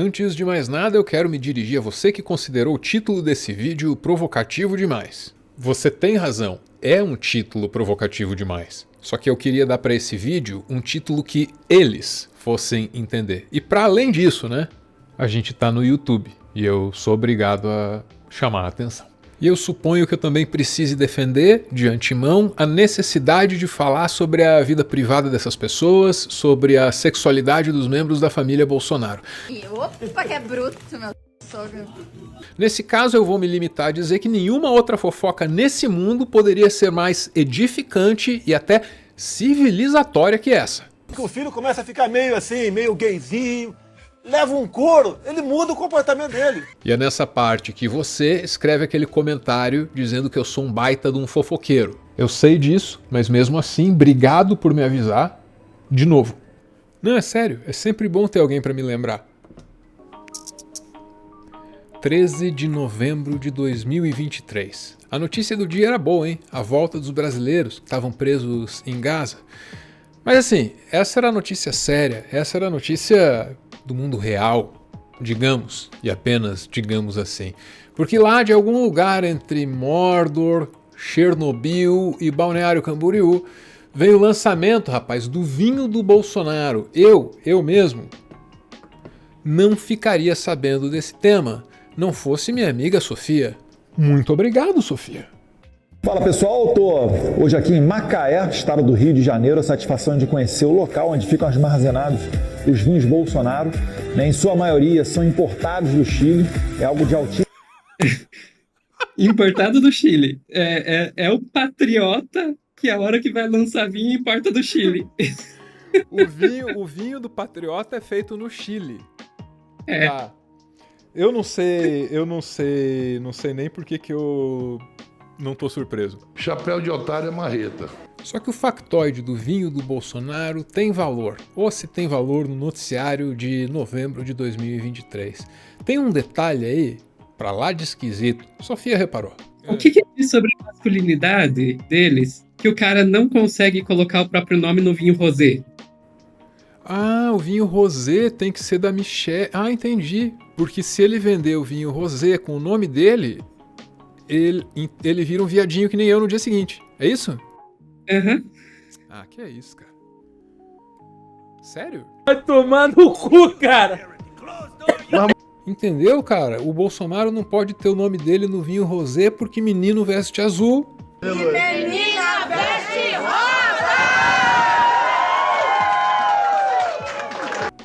Antes de mais nada, eu quero me dirigir a você que considerou o título desse vídeo provocativo demais. Você tem razão, é um título provocativo demais. Só que eu queria dar para esse vídeo um título que eles fossem entender. E para além disso, né, a gente tá no YouTube e eu sou obrigado a chamar a atenção. E eu suponho que eu também precise defender, de antemão, a necessidade de falar sobre a vida privada dessas pessoas, sobre a sexualidade dos membros da família Bolsonaro. Opa, que é bruto, meu sogro. Nesse caso, eu vou me limitar a dizer que nenhuma outra fofoca nesse mundo poderia ser mais edificante e até civilizatória que essa. O filho começa a ficar meio assim, meio gayzinho, leva um couro, ele muda o comportamento dele. E é nessa parte que você escreve aquele comentário dizendo que eu sou um baita de um fofoqueiro. Eu sei disso, mas mesmo assim, obrigado por me avisar de novo. Não, é sério, é sempre bom ter alguém para me lembrar. 13 de novembro de 2023. A notícia do dia era boa, hein? A volta dos brasileiros que estavam presos em Gaza. Mas assim, essa era a notícia séria, essa era a notícia do mundo real, digamos, e apenas digamos assim. Porque lá de algum lugar entre Mordor, Chernobyl e Balneário Camboriú veio o lançamento, rapaz, do vinho do Bolsonaro. Eu mesmo, não ficaria sabendo desse tema, não fosse minha amiga Sofia. Muito obrigado, Sofia. Fala pessoal, estou hoje aqui em Macaé, estado do Rio de Janeiro, a satisfação de conhecer o local onde ficam armazenados os vinhos Bolsonaro, né? Em sua maioria são importados do Chile, é algo de altíssimo... Importado do Chile, é o patriota que a hora que vai lançar vinho importa do Chile. O vinho do patriota é feito no Chile. É. Tá. Eu não sei nem por que eu não tô surpreso. Chapéu de otário é marreta. Só que o factoide do vinho do Bolsonaro tem valor, ou se tem valor no noticiário de novembro de 2023. Tem um detalhe aí, pra lá de esquisito, Sofia reparou. O que diz sobre a masculinidade deles que o cara não consegue colocar o próprio nome no vinho rosé? Ah, o vinho rosé tem que ser da Michelle. Ah, entendi. Porque se ele vender o vinho rosé com o nome dele, ele vira um viadinho que nem eu no dia seguinte. É isso? Aham. Ah, que é isso, cara. Sério? Vai tomar no cu, cara! Entendeu, cara? O Bolsonaro não pode ter o nome dele no vinho rosé porque menino veste azul. E menina veste rosa!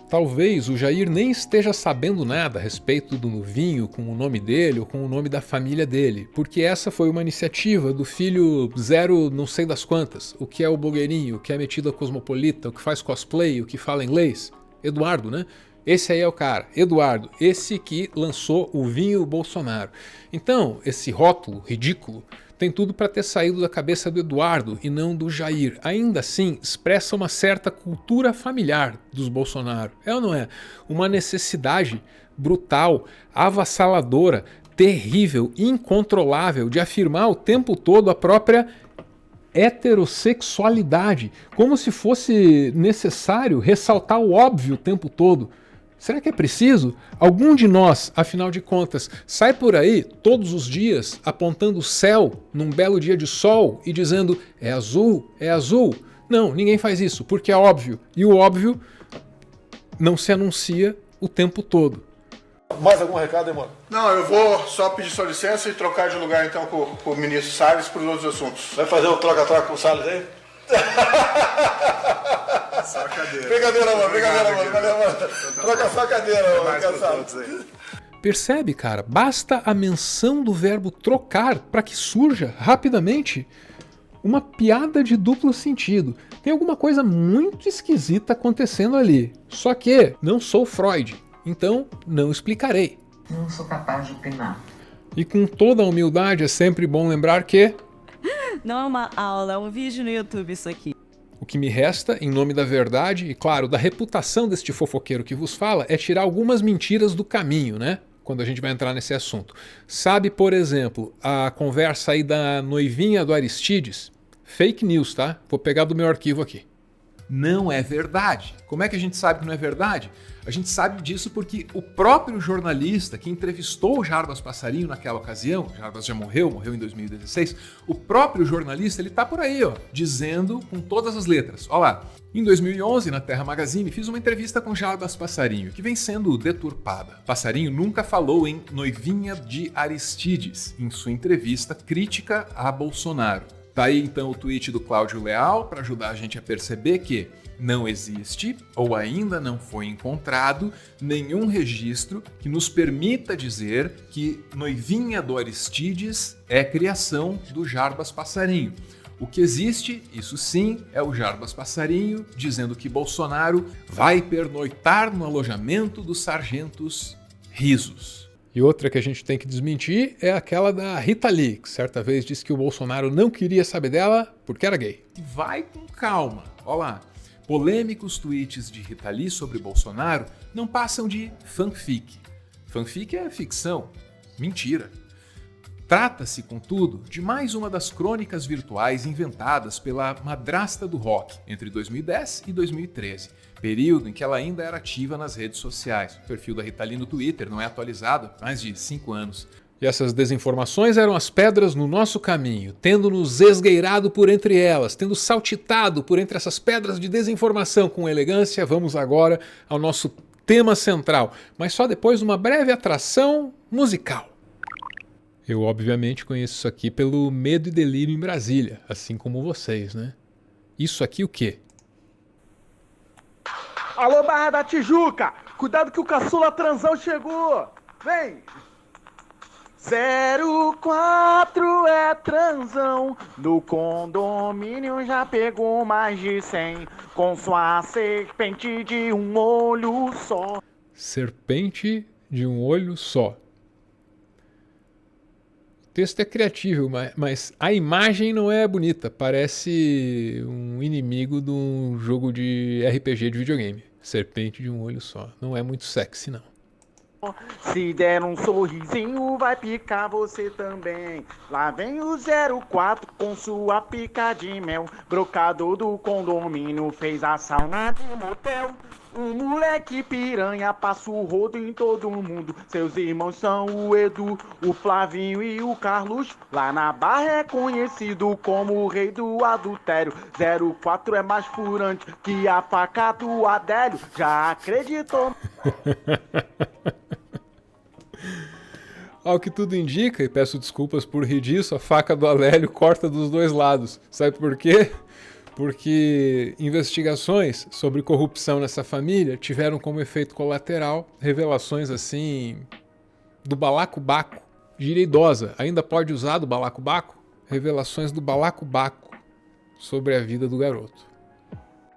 Talvez o Jair nem esteja sabendo nada a respeito do vinho com o nome dele ou com o nome da família dele, porque essa foi uma iniciativa do filho zero não sei das quantas, o que é o blogueirinho, o que é metido a cosmopolita, o que faz cosplay, o que fala inglês. Eduardo, né? Esse aí é o cara, Eduardo, esse que lançou o vinho Bolsonaro. Então, esse rótulo ridículo tem tudo para ter saído da cabeça do Eduardo e não do Jair. Ainda assim, expressa uma certa cultura familiar dos Bolsonaro. É ou não é? Uma necessidade brutal, avassaladora, terrível, incontrolável de afirmar o tempo todo a própria heterossexualidade, como se fosse necessário ressaltar o óbvio o tempo todo. Será que é preciso? Algum de nós, afinal de contas, sai por aí todos os dias apontando o céu num belo dia de sol e dizendo é azul, é azul? Não, ninguém faz isso, porque é óbvio. E o óbvio não se anuncia o tempo todo. Mais algum recado, hein, mano? Não, eu vou só pedir sua licença e trocar de lugar então com o ministro Salles para os outros assuntos. Vai fazer o troca-troca com o Salles aí? Só a cadeira. Brincadeira, mano. Valeu, mano. Troca só a cadeira, mano. Cansado. Percebe, cara? Basta a menção do verbo trocar para que surja rapidamente uma piada de duplo sentido. Tem alguma coisa muito esquisita acontecendo ali. Só que não sou Freud, então não explicarei. Não sou capaz de opinar. E com toda a humildade é sempre bom lembrar que não é uma aula, é um vídeo no YouTube isso aqui. O que me resta, em nome da verdade e, claro, da reputação deste fofoqueiro que vos fala, é tirar algumas mentiras do caminho, né? Quando a gente vai entrar nesse assunto. Sabe, por exemplo, a conversa aí da noivinha do Aristides? Fake news, tá? Vou pegar do meu arquivo aqui. não é verdade. Como é que a gente sabe que não é verdade? A gente sabe disso porque o próprio jornalista que entrevistou o Jarbas Passarinho naquela ocasião, o Jarbas já morreu em 2016, o próprio jornalista, ele tá por aí, ó, dizendo com todas as letras. Ó lá, em 2011, na Terra Magazine, fiz uma entrevista com Jarbas Passarinho, que vem sendo deturpada. Passarinho nunca falou em noivinha de Aristides, em sua entrevista crítica a Bolsonaro. Tá aí então o tweet do Cláudio Leal para ajudar a gente a perceber que não existe, ou ainda não foi encontrado, nenhum registro que nos permita dizer que noivinha do Aristides é criação do Jarbas Passarinho. O que existe, isso sim, é o Jarbas Passarinho dizendo que Bolsonaro vai pernoitar no alojamento dos sargentos Risos. E outra que a gente tem que desmentir é aquela da Rita Lee, que certa vez disse que o Bolsonaro não queria saber dela porque era gay. E vai com calma, ó lá. Polêmicos tweets de Rita Lee sobre Bolsonaro não passam de fanfic. Fanfic é ficção, mentira. Trata-se, contudo, de mais uma das crônicas virtuais inventadas pela madrasta do rock entre 2010 e 2013, período em que ela ainda era ativa nas redes sociais. O perfil da Rita Lee no Twitter não é atualizado há mais de 5 anos. E essas desinformações eram as pedras no nosso caminho, tendo nos esgueirado por entre elas, tendo saltitado por entre essas pedras de desinformação com elegância. Vamos agora ao nosso tema central, mas só depois de uma breve atração musical. Eu, obviamente, conheço isso aqui pelo Medo e Delírio em Brasília, assim como vocês, né? Isso aqui o quê? Alô, Barra da Tijuca! Cuidado que o caçula transão chegou! Vem! 04 é transão, no condomínio já pegou mais de 100, com sua serpente de um olho só. Serpente de um olho só. O texto é criativo, mas a imagem não é bonita. Parece um inimigo de um jogo de RPG de videogame. Serpente de um olho só. Não é muito sexy, não. Se der um sorrisinho, vai picar você também. Lá vem o 04 com sua pica de mel. Brocador do condomínio fez a sauna de motel. Um moleque piranha passa o rodo em todo mundo. Seus irmãos são o Edu, o Flavinho e o Carlos. Lá na Barra é conhecido como o rei do adultério. 04 é mais furante que a faca do Adélio. Já acreditou? Ao que tudo indica, e peço desculpas por rir disso, a faca do Adélio corta dos dois lados. Sabe por quê? Porque investigações sobre corrupção nessa família tiveram como efeito colateral revelações assim do balacobaco. Gíria idosa, ainda pode usar do balacobaco? Revelações do balacobaco sobre a vida do garoto.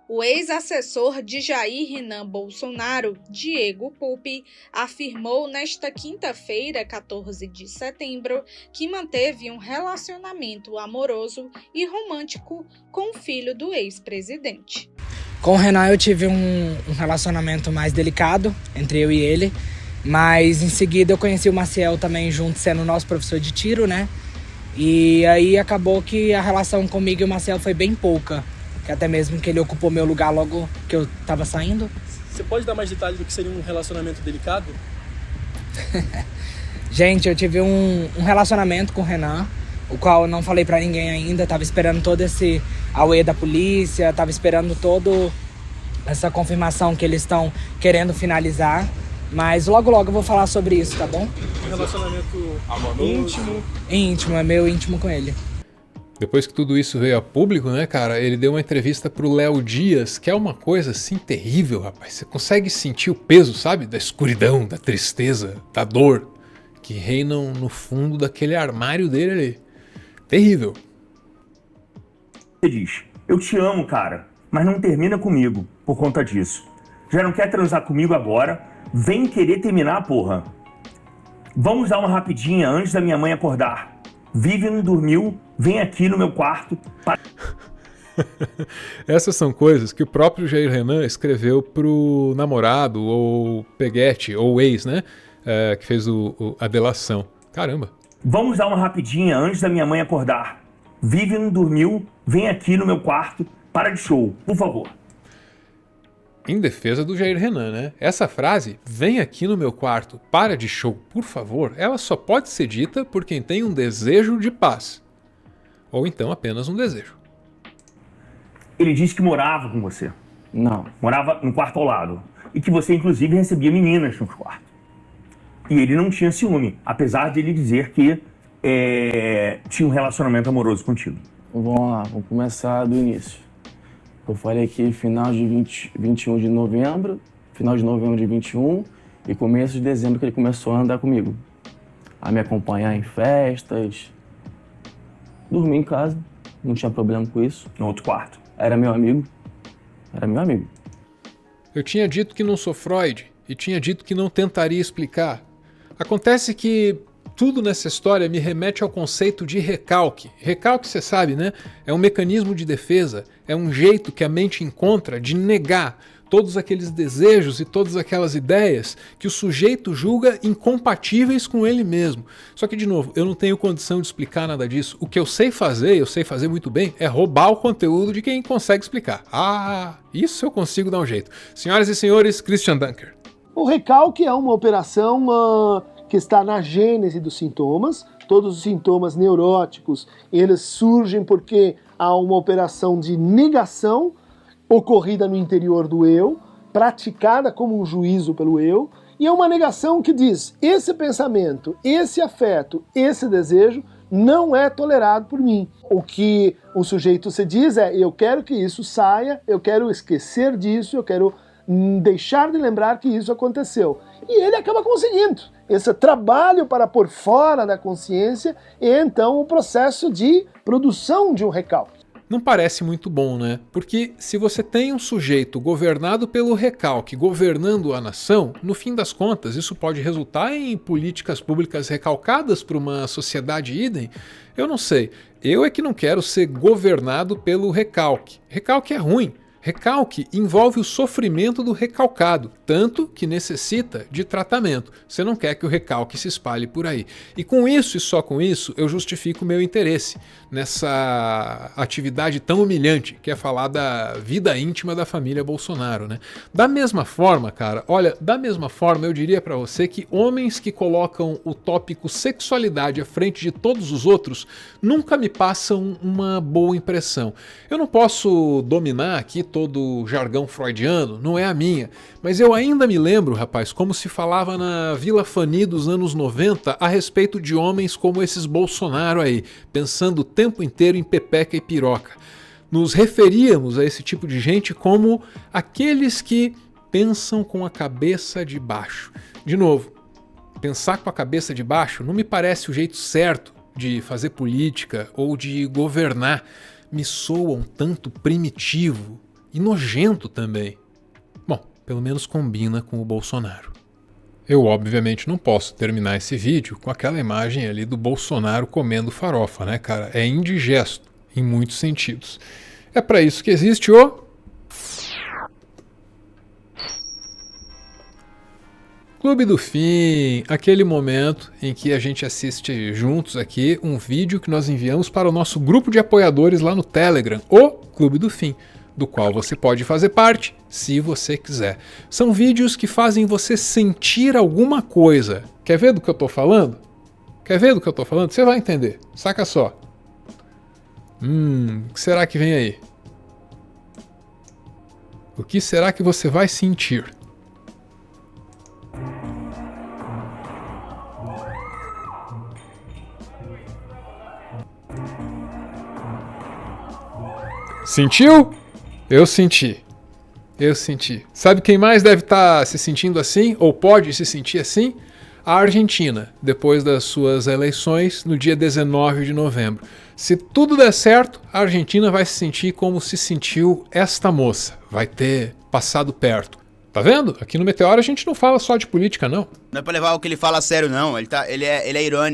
O ex-assessor de Jair Renan Bolsonaro, Diego Pupi, afirmou nesta quinta-feira, 14 de setembro, que manteve um relacionamento amoroso e romântico com o filho do ex-presidente. Com o Renan eu tive um relacionamento mais delicado entre eu e ele, mas em seguida eu conheci o Maciel também junto, sendo nosso professor de tiro, né? E aí acabou que a relação comigo e o Maciel foi bem pouca. Que até mesmo que ele ocupou meu lugar logo que eu tava saindo. Você pode dar mais detalhes do que seria um relacionamento delicado? Gente, eu tive um relacionamento com o Renan, o qual eu não falei pra ninguém ainda. Tava esperando todo esse auê da polícia, tava esperando toda essa confirmação que eles estão querendo finalizar. Mas logo eu vou falar sobre isso, tá bom? Um relacionamento íntimo? Íntimo, é meu íntimo com ele. Depois que tudo isso veio a público, né, cara, ele deu uma entrevista pro Léo Dias, que é uma coisa assim terrível, rapaz. Você consegue sentir o peso, sabe? Da escuridão, da tristeza, da dor que reinam no fundo daquele armário dele ali. Terrível. Você diz, eu te amo, cara, mas não termina comigo por conta disso. Já não quer transar comigo agora? Vem querer terminar, porra. Vamos dar uma rapidinha antes da minha mãe acordar. Vive não dormiu, vem aqui no meu quarto. Essas são coisas que o próprio Jair Renan escreveu pro namorado, ou peguete, ou ex, né? Que fez a delação. Caramba. Vamos dar uma rapidinha antes da minha mãe acordar. Vive não dormiu, vem aqui no meu quarto. Para de show, por favor. Em defesa do Jair Renan, né? Essa frase, vem aqui no meu quarto, para de show, por favor, ela só pode ser dita por quem tem um desejo de paz. Ou então apenas um desejo. Ele disse que morava com você. Não. Morava no quarto ao lado. E que você, inclusive, recebia meninas no quarto. E ele não tinha ciúme, apesar de ele dizer que tinha um relacionamento amoroso contigo. Vamos lá, vamos começar do início. Eu falei aqui final de 21 de novembro, final de novembro de 21 e começo de dezembro que ele começou a andar comigo. A me acompanhar em festas, dormir em casa, não tinha problema com isso. No outro quarto. Era meu amigo. Eu tinha dito que não sou Freud e tinha dito que não tentaria explicar. Acontece que tudo nessa história me remete ao conceito de recalque. Recalque, você sabe, né? É um mecanismo de defesa, é um jeito que a mente encontra de negar todos aqueles desejos e todas aquelas ideias que o sujeito julga incompatíveis com ele mesmo. Só que, de novo, eu não tenho condição de explicar nada disso. O que eu sei fazer muito bem, é roubar o conteúdo de quem consegue explicar. Ah, isso eu consigo dar um jeito. Senhoras e senhores, Christian Dunker. O recalque é uma operação que está na gênese dos sintomas. Todos os sintomas neuróticos, eles surgem porque há uma operação de negação ocorrida no interior do eu, praticada como um juízo pelo eu, e é uma negação que diz, esse pensamento, esse afeto, esse desejo não é tolerado por mim. O que o sujeito se diz é, eu quero que isso saia, eu quero esquecer disso, eu quero deixar de lembrar que isso aconteceu. E ele acaba conseguindo. Esse trabalho para pôr fora da consciência é então o processo de produção de um recalque. Não parece muito bom, né? Porque se você tem um sujeito governado pelo recalque, governando a nação, no fim das contas isso pode resultar em políticas públicas recalcadas para uma sociedade idem? Eu não sei. Eu é que não quero ser governado pelo recalque. Recalque é ruim. Recalque envolve o sofrimento do recalcado, tanto que necessita de tratamento. Você não quer que o recalque se espalhe por aí. E com isso e só com isso, eu justifico o meu interesse nessa atividade tão humilhante, que é falar da vida íntima da família Bolsonaro, né? Da mesma forma, cara, olha, da mesma forma eu diria pra você que homens que colocam o tópico sexualidade à frente de todos os outros nunca me passam uma boa impressão. Eu não posso dominar aqui todo o jargão freudiano, não é a minha, mas eu ainda me lembro, rapaz, como se falava na Vila Fani dos anos 90 a respeito de homens como esses Bolsonaro aí, pensando o tempo inteiro em pepeca e piroca. Nos referíamos a esse tipo de gente como aqueles que pensam com a cabeça de baixo. De novo, pensar com a cabeça de baixo não me parece o jeito certo de fazer política ou de governar. Me soa um tanto primitivo e nojento também. Bom, pelo menos combina com o Bolsonaro. Eu obviamente não posso terminar esse vídeo com aquela imagem ali do Bolsonaro comendo farofa, né, cara? É indigesto em muitos sentidos. É para isso que existe o Clube do Fim, aquele momento em que a gente assiste juntos aqui um vídeo que nós enviamos para o nosso grupo de apoiadores lá no Telegram, o Clube do Fim, do qual você pode fazer parte se você quiser. São vídeos que fazem você sentir alguma coisa. Quer ver do que eu tô falando? Quer ver do que eu tô falando? Você vai entender. Saca só. O que será que vem aí? O que será que você vai sentir? Sentiu? Eu senti. Eu senti. Sabe quem mais deve estar se sentindo assim? Ou pode se sentir assim? A Argentina, depois das suas eleições no dia 19 de novembro. Se tudo der certo, a Argentina vai se sentir como se sentiu esta moça. Vai ter passado perto. Tá vendo? Aqui no Meteoro a gente não fala só de política, não. Não é pra levar o que ele fala a sério, não. Ele é irônico.